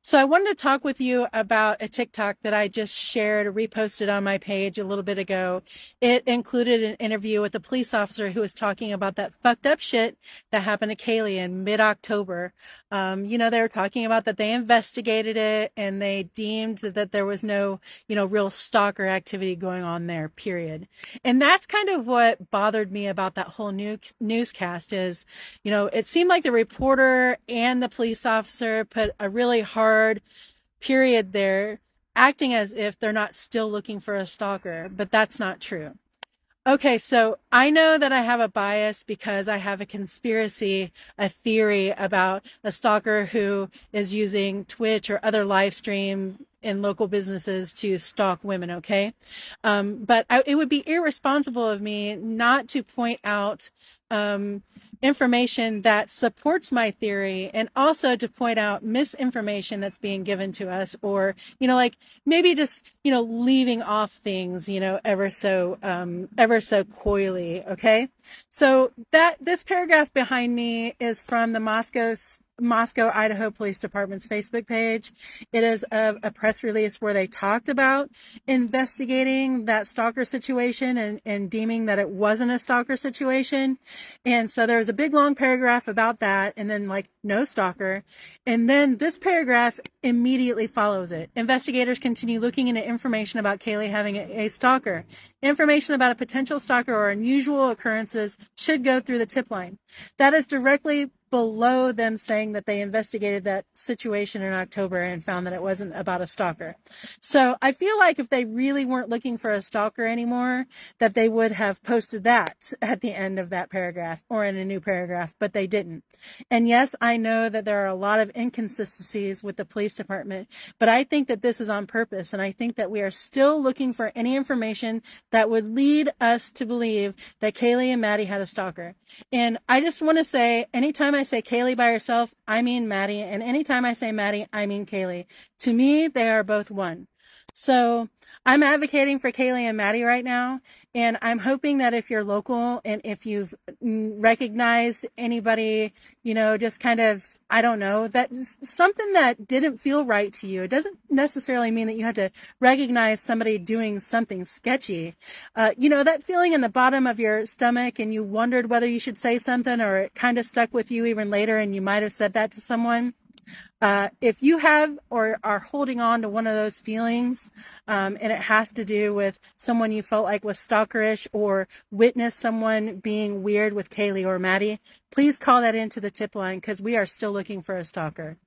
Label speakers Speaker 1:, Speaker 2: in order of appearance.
Speaker 1: So I wanted to talk with you about a TikTok that I just shared, reposted on my page a little bit ago. It included an interview with a police officer who was talking about that fucked up shit that happened to Kaylee in mid-October. They were talking about that they investigated it and they deemed that there was no, real stalker activity going on there, period. And that's kind of what bothered me about that whole newscast is, it seemed like the reporter and the police officer put a really hard period there, acting as if they're not still looking for a stalker, but that's not true. Okay, so I know that I have a bias because I have a theory about a stalker who is using Twitch or other live stream in local businesses to stalk women, okay? It would be irresponsible of me not to point out information that supports my theory and also to point out misinformation that's being given to us or, maybe just, leaving off things, ever so coyly. Okay. So this paragraph behind me is from the Moscow, Idaho Police Department's Facebook page. It is a press release where they talked about investigating that stalker situation and deeming that it wasn't a stalker situation. And so there was a big long paragraph about that and then no stalker. And then this paragraph immediately follows it. Investigators continue looking into information about Kaylee having a stalker. Information about a potential stalker or unusual occurrences should go through the tip line. That is directly below them saying that they investigated that situation in October and found that it wasn't about a stalker. So I feel like if they really weren't looking for a stalker anymore, that they would have posted that at the end of that paragraph or in a new paragraph, but they didn't. And yes, I know that there are a lot of inconsistencies with the police department, but I think that this is on purpose. And I think that we are still looking for any information that would lead us to believe that Kaylee and Maddie had a stalker. And I just want to say, anytime I say Kaylee by herself, I mean Maddie. And anytime I say Maddie, I mean Kaylee. To me, they are both one. So I'm advocating for Kaylee and Maddie right now. And I'm hoping that if you're local and if you've recognized anybody, just kind of, I don't know, that something that didn't feel right to you. It doesn't necessarily mean that you have to recognize somebody doing something sketchy. That feeling in the bottom of your stomach and you wondered whether you should say something or it kind of stuck with you even later and you might have said that to someone. If you have or are holding on to one of those feelings, and it has to do with someone you felt like was stalkerish or witnessed someone being weird with Kaylee or Maddie, please call that into the tip line because we are still looking for a stalker.